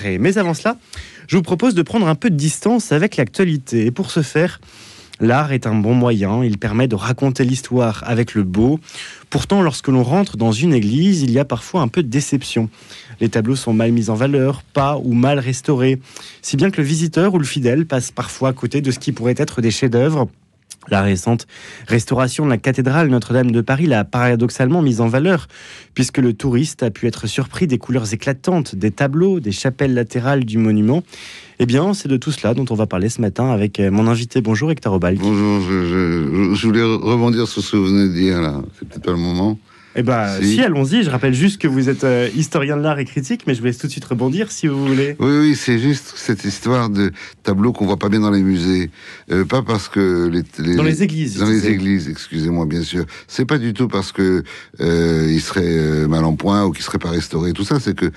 Mais avant cela, je vous propose de prendre un peu de distance avec l'actualité. Et pour ce faire, l'art est un bon moyen. Il permet de raconter l'histoire avec le beau. Pourtant, lorsque l'on rentre dans une église, il y a parfois un peu de déception. Les tableaux sont mal mis en valeur, pas ou mal restaurés. Si bien que le visiteur ou le fidèle passe parfois à côté de ce qui pourrait être des chefs-d'œuvre. La récente restauration de la cathédrale Notre-Dame de Paris l'a paradoxalement mise en valeur, puisque le touriste a pu être surpris des couleurs éclatantes des tableaux, des chapelles latérales du monument. Eh bien, c'est de tout cela dont on va parler ce matin avec mon invité. Bonjour Hector Obalk. Bonjour, je voulais rebondir sur ce que vous venez de dire là. C'est peut-être pas le moment. Eh bien, si, allons-y. Je rappelle juste que vous êtes historien de l'art et critique, mais je vous laisse tout de suite rebondir si vous voulez. Oui, c'est juste cette histoire de tableaux qu'on voit pas bien dans les musées. Pas parce que dans les églises. Dans les églises, excusez-moi, bien sûr. C'est pas du tout parce que ils seraient mal en point ou qu'ils seraient pas restaurés. Tout ça, c'est que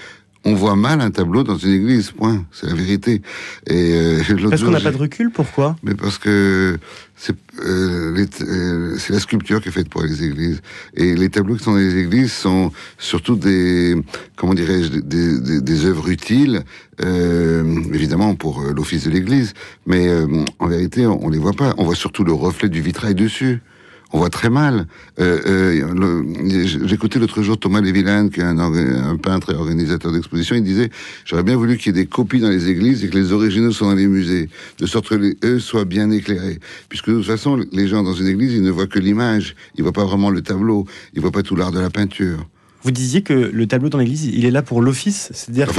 on voit mal un tableau dans une église, point. C'est la vérité. Et parce qu'on n'a pas de recul, pourquoi ? Mais parce que c'est la sculpture qui est faite pour les églises. Et les tableaux qui sont dans les églises sont surtout des œuvres utiles, évidemment pour l'office de l'église. Mais en vérité, on les voit pas. On voit surtout le reflet du vitrail dessus. On voit très mal. J'écoutais l'autre jour Thomas Lévillaine, qui est un peintre et organisateur d'exposition. Il disait, j'aurais bien voulu qu'il y ait des copies dans les églises et que les originaux soient dans les musées, de sorte que eux soient bien éclairés. Puisque de toute façon, les gens dans une église, ils ne voient que l'image. Ils voient pas vraiment le tableau. Ils voient pas tout l'art de la peinture. Vous disiez que le tableau dans l'église, il est là pour l'office, c'est-à-dire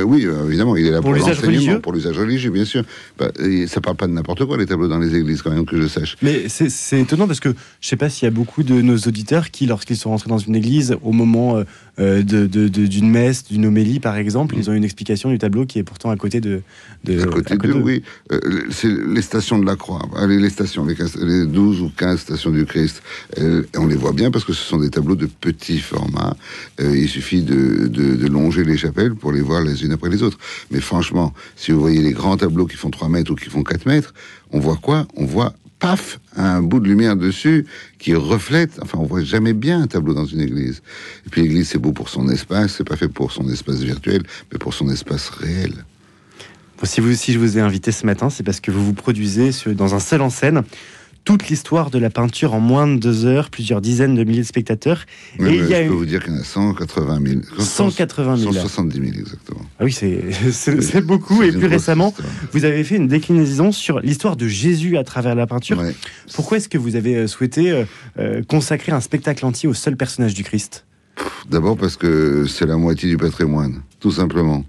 oui, évidemment, il est là pour l'enseignement, pour l'usage religieux, bien sûr. Ça parle pas de n'importe quoi, les tableaux dans les églises, quand même, que je sache. Mais c'est étonnant parce que je sais pas s'il y a beaucoup de nos auditeurs qui, lorsqu'ils sont rentrés dans une église, au moment d'une messe, d'une homélie, par exemple, ils ont une explication du tableau qui est pourtant à côté d'eux. Oui. C'est les stations de la croix, les 12 ou 15 stations du Christ. On les voit bien parce que ce sont des tableaux de petit format. Il suffit de longer les chapelles pour les voir les unes après les autres. Mais franchement, si vous voyez les grands tableaux qui font 3 mètres ou qui font 4 mètres, on voit quoi ? On voit, paf, un bout de lumière dessus qui reflète. Enfin, on voit jamais bien un tableau dans une église. Et puis l'église, c'est beau pour son espace. C'est pas fait pour son espace virtuel, mais pour son espace réel. Bon, si je vous ai invité ce matin, c'est parce que vous vous produisez dans un seul en scène toute l'histoire de la peinture en moins de 2 heures, plusieurs dizaines de milliers de spectateurs. Oui, je peux vous dire qu'il y en a 180 000. 180 000. 170 000, exactement. Ah oui, c'est beaucoup. Et plus récemment, vous avez fait une déclinaison sur l'histoire de Jésus à travers la peinture. Ouais. Pourquoi est-ce que vous avez souhaité consacrer un spectacle entier au seul personnage du Christ ? D'abord parce que c'est la moitié du patrimoine, tout simplement.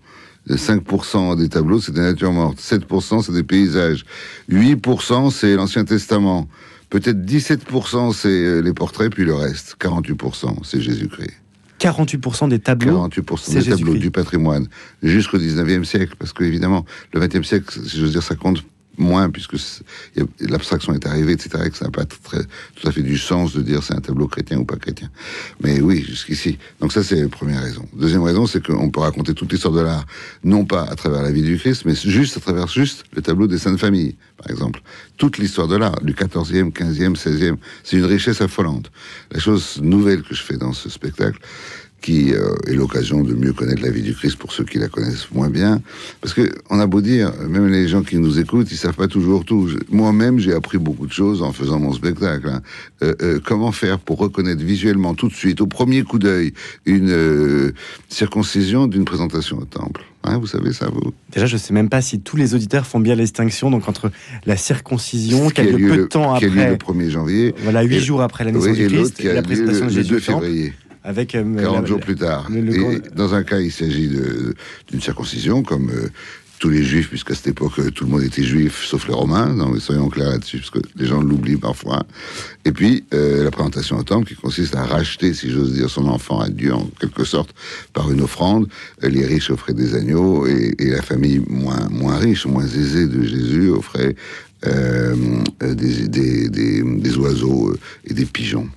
5% des tableaux, c'est des natures mortes. 7%, c'est des paysages. 8%, c'est l'Ancien Testament. Peut-être 17%, c'est les portraits, puis le reste. 48%, c'est Jésus-Christ. 48% des tableaux, 48% des tableaux du patrimoine, jusqu'au 19e siècle. Parce que, évidemment, le 20e siècle, si j'ose dire, ça compte moins, puisque l'abstraction est arrivée, etc., et que ça n'a pas tout à fait du sens de dire c'est un tableau chrétien ou pas chrétien. Mais oui, jusqu'ici. Donc ça, c'est la première raison. Deuxième raison, c'est qu'on peut raconter toute l'histoire de l'art, non pas à travers la vie du Christ, mais juste à travers le tableau des Saintes Familles, par exemple. Toute l'histoire de l'art, du 14e, 15e, 16e, c'est une richesse affolante. La chose nouvelle que je fais dans ce spectacle, qui est l'occasion de mieux connaître la vie du Christ pour ceux qui la connaissent moins bien. Parce que on a beau dire, même les gens qui nous écoutent, ils savent pas toujours tout. Moi-même, j'ai appris beaucoup de choses en faisant mon spectacle. Comment faire pour reconnaître visuellement, tout de suite, au premier coup d'œil, une circoncision d'une présentation au temple. Vous savez ça, vous ? Déjà, je sais même pas si tous les auditeurs font bien la distinction donc, entre la circoncision, quelques peu de temps après... Qui a lieu le 1er janvier. Voilà, 8 jours après la naissance du Christ, et la présentation de Jésus le 2 février. Avec 40 jours plus tard. Et dans un cas, il s'agit d'une circoncision, comme tous les juifs, puisqu'à cette époque, tout le monde était juif, sauf les Romains. Donc, soyons clairs là-dessus, parce que les gens l'oublient parfois. Et puis, la présentation au temple, qui consiste à racheter, si j'ose dire, son enfant à Dieu, en quelque sorte, par une offrande. Les riches offraient des agneaux, et la famille moins riche, moins aisée de Jésus offrait des oiseaux et des pigeons.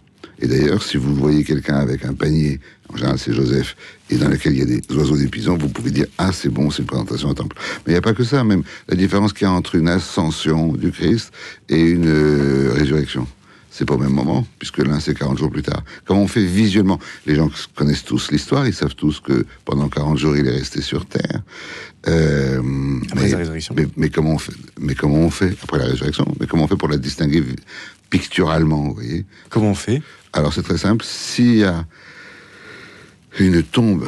Et d'ailleurs, si vous voyez quelqu'un avec un panier, en général c'est Joseph, et dans lequel il y a des oiseaux, des pigeons, vous pouvez dire « Ah, c'est bon, c'est une présentation au temple ». Mais il n'y a pas que ça, même la différence qu'il y a entre une ascension du Christ et une résurrection. C'est pas au même moment, puisque l'un c'est 40 jours plus tard. Comment on fait visuellement? Les gens connaissent tous l'histoire, ils savent tous que pendant 40 jours il est resté sur Terre. Après la résurrection. Mais comment on fait après la résurrection? Mais comment on fait pour la distinguer picturalement, vous voyez? Comment on fait? Alors c'est très simple, s'il y a une tombe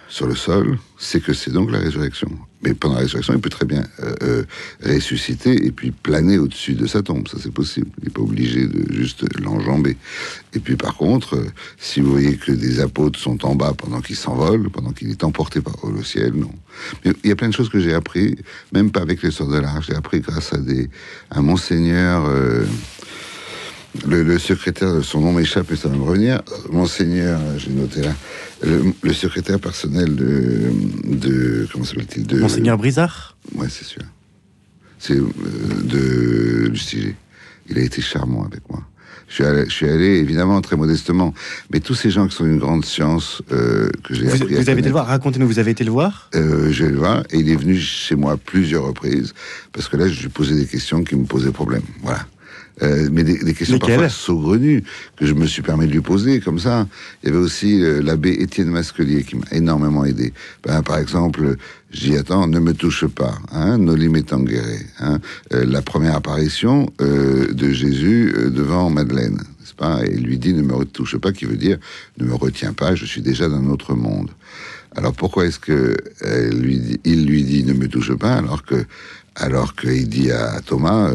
sur le sol, c'est que c'est donc la résurrection. Mais pendant la résurrection, il peut très bien ressusciter et puis planer au-dessus de sa tombe. Ça, c'est possible. Il n'est pas obligé de juste l'enjamber. Et puis, par contre, si vous voyez que des apôtres sont en bas pendant qu'il s'envole, pendant qu'il est emporté par le ciel, non. Mais il y a plein de choses que j'ai appris, même pas avec les Sœurs de l'Arche. J'ai appris grâce à Monseigneur... Le secrétaire, son nom m'échappe, mais ça va me revenir. Monseigneur, j'ai noté là, le secrétaire personnel de comment s'appelle-t-il, de Monseigneur Brizard. Ouais, c'est sûr. C'est de Lustiger. Il a été charmant avec moi. Je suis allé évidemment très modestement, mais tous ces gens qui sont une grande science que j'ai appris. Vous avez été le voir. Racontez-nous. Vous avez été le voir. Je vais le voir et il est venu chez moi plusieurs reprises parce que là, je lui posais des questions qui me posaient problème. Voilà. Mais des questions parfois saugrenues que je me suis permis de lui poser comme ça. Il y avait aussi l'abbé Étienne Masquelier qui m'a énormément aidé. Par exemple, je dis attends, ne me touche pas, hein, noli me tangere, hein, la première apparition de Jésus devant Madeleine, n'est-ce pas? Et il lui dit ne me touche pas, qui veut dire ne me retiens pas, je suis déjà d'un autre monde. Alors pourquoi est-ce que il lui dit ne me touche pas alors qu'il dit à Thomas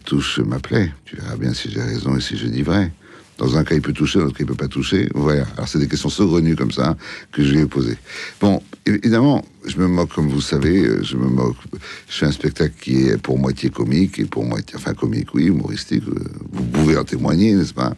touche ma plaie, tu verras bien si j'ai raison et si je dis vrai. Dans un cas, il peut toucher, dans l'autre cas, il peut pas toucher. Voilà. Alors, c'est des questions saugrenues comme ça que je lui ai posées. Bon, évidemment, je me moque, comme vous savez, je me moque. Je fais un spectacle qui est pour moitié comique et pour moitié, enfin comique, oui, humoristique. Vous pouvez en témoigner, n'est-ce pas?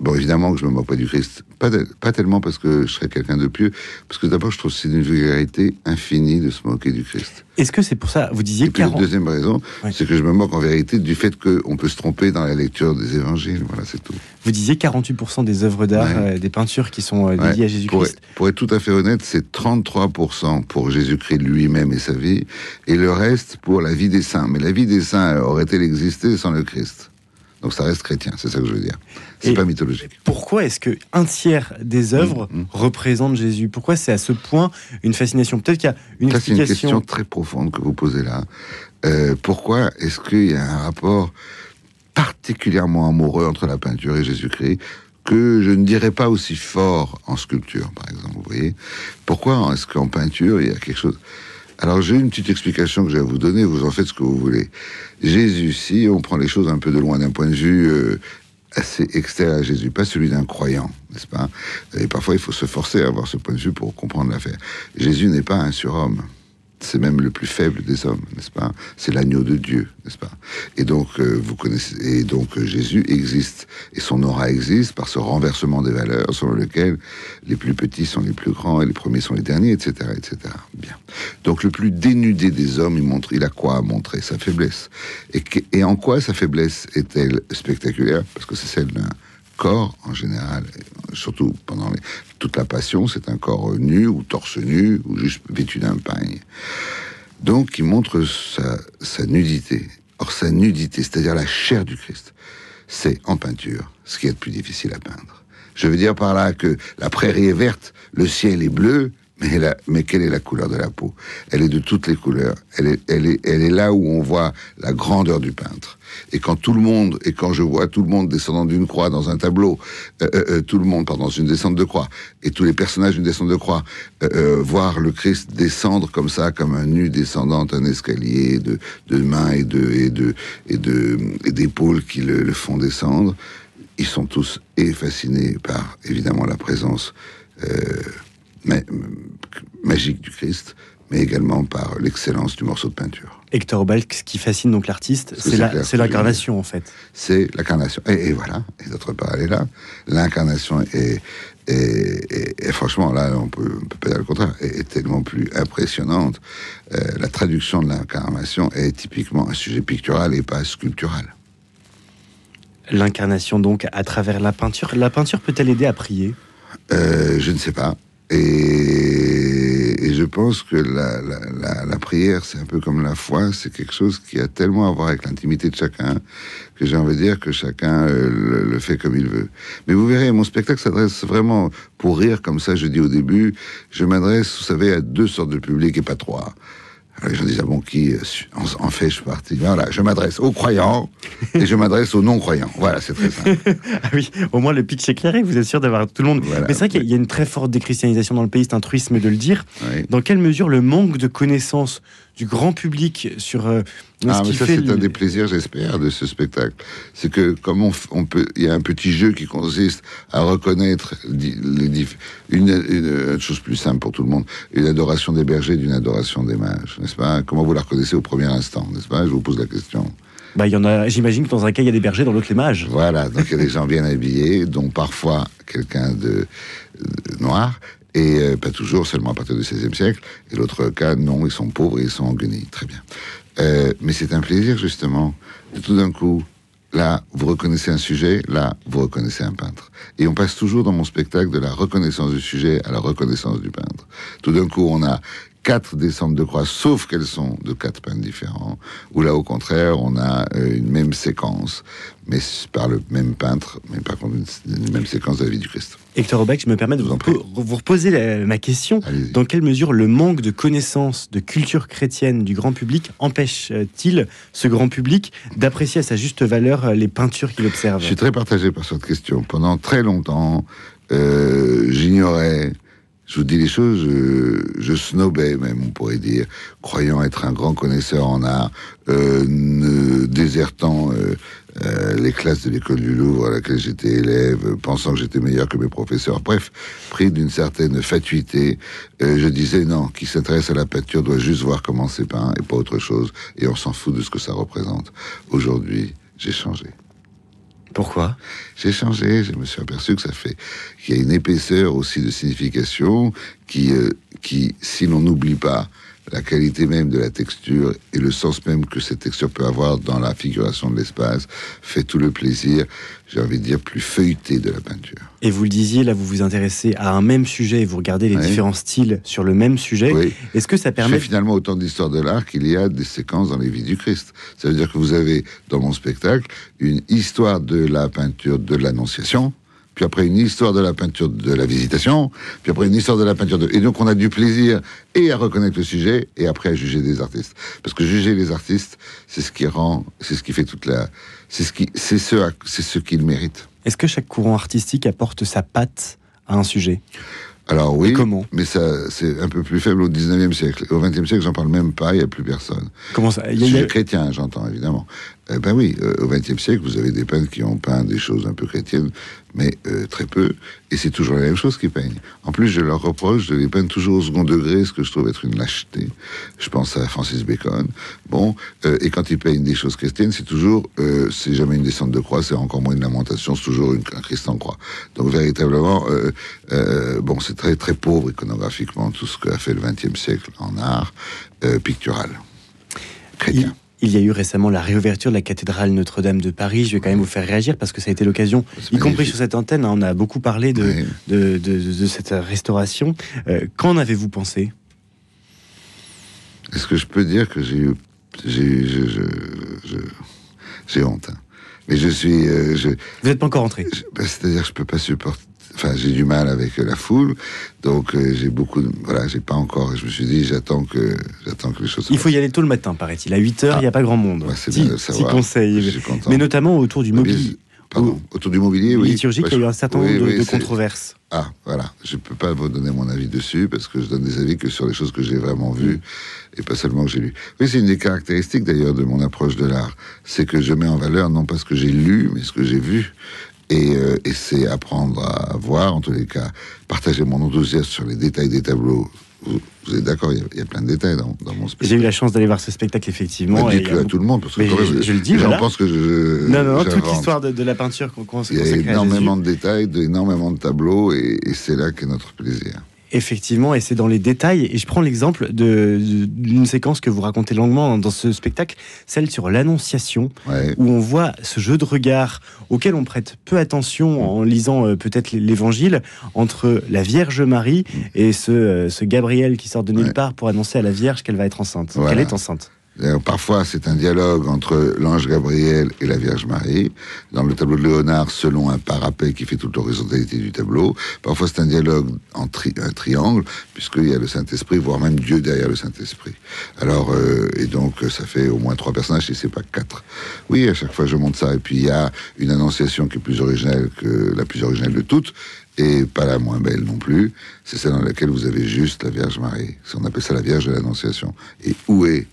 Bon, évidemment que je me moque pas du Christ. Pas tellement parce que je serais quelqu'un de pieux, parce que d'abord, je trouve que c'est d'une vulgarité infinie de se moquer du Christ. Est-ce que c'est pour ça, vous disiez... Et puis la deuxième raison, c'est que je me moque en vérité du fait qu'on peut se tromper dans la lecture des évangiles. Voilà, c'est tout. Vous disiez 48% des œuvres d'art, des peintures qui sont dédiées à Jésus-Christ. Pour être tout à fait honnête, c'est 33% pour Jésus-Christ lui-même et sa vie, et le reste pour la vie des saints. Mais la vie des saints aurait-elle existé sans le Christ? Donc ça reste chrétien, c'est ça que je veux dire. C'est pas mythologique. Pourquoi est-ce que un tiers des œuvres représentent Jésus? Pourquoi c'est à ce point une fascination? Peut-être qu'il y a une explication. C'est une question très profonde que vous posez là. Pourquoi est-ce qu'il y a un rapport particulièrement amoureux entre la peinture et Jésus-Christ, que je ne dirais pas aussi fort en sculpture, par exemple, vous voyez? Pourquoi est-ce qu'en peinture, il y a quelque chose... Alors, j'ai une petite explication que je vais vous donner, vous en faites ce que vous voulez. Jésus, si on prend les choses un peu de loin, d'un point de vue assez extérieur à Jésus, pas celui d'un croyant, n'est-ce pas? Et parfois, il faut se forcer à avoir ce point de vue pour comprendre l'affaire. Jésus n'est pas un surhomme. C'est même le plus faible des hommes, n'est-ce pas? C'est l'agneau de Dieu, n'est-ce pas? Et donc, vous connaissez, et donc Jésus existe, et son aura existe par ce renversement des valeurs selon lequel les plus petits sont les plus grands et les premiers sont les derniers, etc., etc. Bien. Donc, le plus dénudé des hommes, il a quoi à montrer? Sa faiblesse. Et en quoi sa faiblesse est-elle spectaculaire? Parce que c'est celle d'un corps, en général, surtout pendant toute la passion, c'est un corps nu, ou torse nu, ou juste vêtu d'un pagne. Donc, il montre sa nudité. Or, sa nudité, c'est-à-dire la chair du Christ, c'est, en peinture, ce qui est le plus difficile à peindre. Je veux dire par là que la prairie est verte, le ciel est bleu, mais quelle est la couleur de la peau? Elle est de toutes les couleurs. Elle est là où on voit la grandeur du peintre. Et quand je vois tout le monde descendant d'une croix dans un tableau, tout le monde, pardon, une descente de croix, et tous les personnages d'une descente de croix, voir le Christ descendre comme ça, comme un nu descendant un escalier de mains et d'épaules qui le font descendre, ils sont tous fascinés par, évidemment, la présence magique du Christ, mais également par l'excellence du morceau de peinture. Hector Balk, ce qui fascine donc l'artiste, c'est l'incarnation en fait. C'est l'incarnation. Et voilà, et d'autre part, elle est là. L'incarnation est franchement, là, on peut pas dire le contraire, est tellement plus impressionnante. La traduction de l'incarnation est typiquement un sujet pictural et pas sculptural. L'incarnation donc à travers la peinture. La peinture peut-elle aider à prier? Je ne sais pas. Et Et je pense que la prière, c'est un peu comme la foi, c'est quelque chose qui a tellement à voir avec l'intimité de chacun, que j'ai envie de dire que chacun le fait comme il veut. Mais vous verrez, mon spectacle s'adresse vraiment, pour rire comme ça, je dis au début, je m'adresse, vous savez, à 2 sortes de publics et pas 3. Alors, les gens disent, ah bon, qui en fait je partie? Voilà, je m'adresse aux croyants et je m'adresse aux non-croyants. Voilà, c'est très simple. Ah oui, au moins le pitch est clair et vous êtes sûr d'avoir tout le monde. Voilà. Mais c'est vrai qu'il y a une très forte déchristianisation dans le pays, c'est un truisme de le dire. Oui. Dans quelle mesure le manque de connaissances du grand public sur Ah, mais ça, c'est un des plaisirs, j'espère, de ce spectacle. C'est que, comme on peut, il y a un petit jeu qui consiste à reconnaître une chose plus simple pour tout le monde, une adoration des bergers d'une adoration des mages, n'est-ce pas? Comment vous la reconnaissez au premier instant, n'est-ce pas? Je vous pose la question. Bah, il y en a, j'imagine que dans un cas, il y a des bergers, dans l'autre, les mages. Voilà, donc il y a des gens bien habillés, dont parfois quelqu'un de noir, et pas toujours, seulement à partir du XVIe siècle. Et l'autre cas, non, ils sont pauvres et ils sont en guenilles. Très bien. Mais c'est un plaisir, justement, de tout d'un coup, là, vous reconnaissez un sujet, là, vous reconnaissez un peintre. Et on passe toujours dans mon spectacle de la reconnaissance du sujet à la reconnaissance du peintre. Tout d'un coup, on a 4 descentes de croix, sauf qu'elles sont de 4 peintres différents, où là, au contraire, on a une même séquence, mais par le même peintre, mais par contre une même séquence de la vie du Christ. Hector Aubeck, je me permets de vous reposer ma question. Allez-y. Dans quelle mesure le manque de connaissances de culture chrétienne du grand public empêche-t-il ce grand public d'apprécier à sa juste valeur les peintures qu'il observe? Je suis très partagé par cette question. Pendant très longtemps, j'ignorais, je vous dis les choses, je snobais même, on pourrait dire, croyant être un grand connaisseur en art, désertant les classes de l'école du Louvre à laquelle j'étais élève, pensant que j'étais meilleur que mes professeurs. Bref, pris d'une certaine fatuité, je disais non, qui s'intéresse à la peinture doit juste voir comment c'est peint et pas autre chose, et on s'en fout de ce que ça représente. Aujourd'hui, j'ai changé. Pourquoi? J'ai changé, je me suis aperçu que qu'il y a une épaisseur aussi de signification qui, si l'on n'oublie pas la qualité même de la texture et le sens même que cette texture peut avoir dans la figuration de l'espace, fait tout le plaisir, j'ai envie de dire, plus feuilleté de la peinture. Et vous le disiez, là, vous vous intéressez à un même sujet et vous regardez les différents styles sur le même sujet. Oui. Est-ce que ça permet... Je fais finalement autant d'histoire de l'art qu'il y a des séquences dans les vies du Christ. Ça veut dire que vous avez, dans mon spectacle, une histoire de la peinture de l'Annonciation, puis après une histoire de la peinture de la Visitation, puis après une histoire de la peinture de... Et donc on a du plaisir et à reconnaître le sujet, et après à juger des artistes. Parce que juger les artistes, c'est ce qui rend, c'est ce qui fait toute la... C'est ce qu'ils méritent. Est-ce que chaque courant artistique apporte sa patte à un sujet? Alors oui, comment? Mais ça, c'est un peu plus faible au 19e siècle. Au 20e siècle, j'en parle même pas, il n'y a plus personne. Comment ça? Sujet chrétien, j'entends, évidemment. Ben oui, au 20e siècle, vous avez des peintres qui ont peint des choses un peu chrétiennes, mais très peu, et c'est toujours la même chose qu'ils peignent. En plus, je leur reproche de les peindre toujours au second degré, ce que je trouve être une lâcheté. Je pense à Francis Bacon. Bon, et quand ils peignent des choses chrétiennes, c'est toujours, c'est jamais une descente de croix, c'est encore moins une lamentation, c'est toujours un Christ en croix. Donc véritablement, bon, c'est très très pauvre iconographiquement tout ce qu'a fait le 20e siècle en art pictural chrétien. Il y a eu récemment la réouverture de la cathédrale Notre-Dame de Paris. Je vais quand même vous faire réagir parce que ça a été l'occasion, y compris sur cette antenne, on a beaucoup parlé de cette restauration. Qu'en avez-vous pensé? Est-ce que je peux dire que j'ai honte, hein. Mais je suis... Vous n'êtes pas encore rentré? C'est-à-dire que je peux pas supporter... Enfin, j'ai du mal avec la foule, donc j'ai beaucoup de... Voilà, j'ai pas encore... Je me suis dit, j'attends que les choses... Il faut y aller tôt le matin, paraît-il. À 8h, il n'y a pas grand monde. Ouais, c'est bien de le savoir. Petit conseil. Mais notamment autour du mobilier. Pardon, autour du mobilier, oui. Liturgique, il y a eu un certain nombre de controverses. Ah, voilà. Je peux pas vous donner mon avis dessus, parce que je donne des avis que sur les choses que j'ai vraiment vues, et pas seulement que j'ai lues. Oui, c'est une des caractéristiques, d'ailleurs, de mon approche de l'art. C'est que je mets en valeur, non pas ce que j'ai lu, mais ce que j'ai vu. Et c'est apprendre à voir, en tous les cas, partager mon enthousiasme sur les détails des tableaux. Vous êtes d'accord, il y a plein de détails dans mon spectacle. J'ai eu la chance d'aller voir ce spectacle, effectivement. Dites-le à tout le monde, parce que quand même, je le dis, les gens voilà. pensent que je... Non, toute l'histoire de la peinture qu'on Il y a énormément de détails, énormément de tableaux, et c'est là qu'est notre plaisir. Effectivement, et c'est dans les détails. Et je prends l'exemple d'une séquence que vous racontez longuement dans ce spectacle, celle sur l'Annonciation, Ouais. où on voit ce jeu de regard auquel on prête peu attention en lisant peut-être l'Évangile, entre la Vierge Marie et ce Gabriel qui sort de nulle part pour annoncer à la Vierge qu'elle va être enceinte, Voilà. qu'elle est enceinte. Parfois, c'est un dialogue entre l'ange Gabriel et la Vierge Marie. Dans le tableau de Léonard, selon un parapet qui fait toute l'horizontalité du tableau. Parfois, c'est un dialogue en un triangle, puisqu'il y a le Saint-Esprit, voire même Dieu derrière le Saint-Esprit. Alors, et donc, ça fait au moins 3 personnages, si c'est pas 4. Oui, à chaque fois, je monte ça. Et puis, il y a une annonciation qui est plus originale que la plus originale de toutes, et pas la moins belle non plus. C'est celle dans laquelle vous avez juste la Vierge Marie. On appelle ça la Vierge de l'Annonciation. Et où est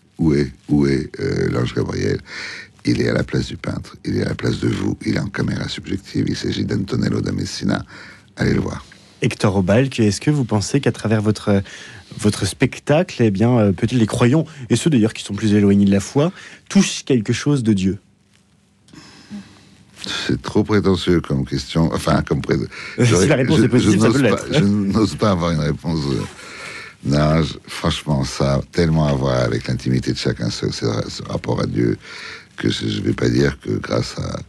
l'ange Gabriel? Il est à la place du peintre, il est à la place de vous, il est en caméra subjective, il s'agit d'Antonello da Messina. Allez le voir. Hector Obalk, est-ce que vous pensez qu'à travers votre spectacle, eh bien, peut-être les croyants, et ceux d'ailleurs qui sont plus éloignés de la foi, touchent quelque chose de Dieu? C'est trop prétentieux comme question. Enfin, Si la réponse est positive, ça peut l'être. Je n'ose pas avoir une réponse. Non, franchement, ça a tellement à voir avec l'intimité de chacun, ce rapport à Dieu, que je ne vais pas dire que grâce à...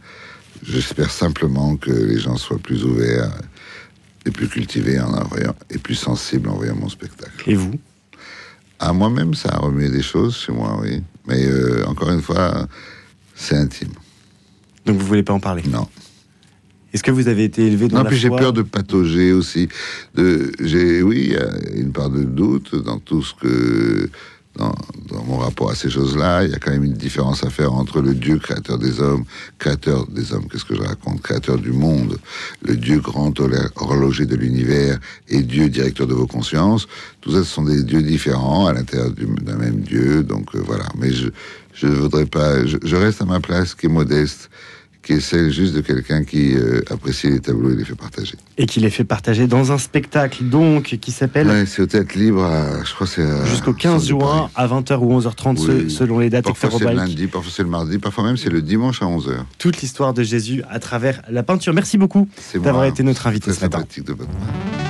J'espère simplement que les gens soient plus ouverts et plus cultivés et plus sensibles en voyant mon spectacle. Et vous? À moi-même, ça a remué des choses chez moi, oui. Mais encore une fois, c'est intime. Donc vous voulez pas en parler? Non. Est-ce que vous avez été élevé dans la foi? Non, puis j'ai peur de patauger aussi. Oui, il y a une part de doute dans tout ce que... Dans mon rapport à ces choses-là, il y a quand même une différence à faire entre le Dieu créateur des hommes, qu'est-ce que je raconte, créateur du monde, le Dieu grand horloger de l'univers et Dieu directeur de vos consciences. Tout ça, ce sont des dieux différents à l'intérieur d'un même Dieu. Donc voilà. Mais je voudrais pas... Je reste à ma place, qui est modeste, qui est celle juste de quelqu'un qui apprécie les tableaux et les fait partager. Et qui les fait partager dans un spectacle, donc, qui s'appelle... Ouais, c'est au Théâtre Libre, je crois que c'est... jusqu'au 15 juin, à 20h ou 11h30, oui, selon les dates. Parfois c'est le lundi, parfois c'est le mardi, parfois même c'est le dimanche à 11h. Toute l'histoire de Jésus à travers la peinture. Merci beaucoup d'avoir été notre invité ce matin. Sympathique de votre part.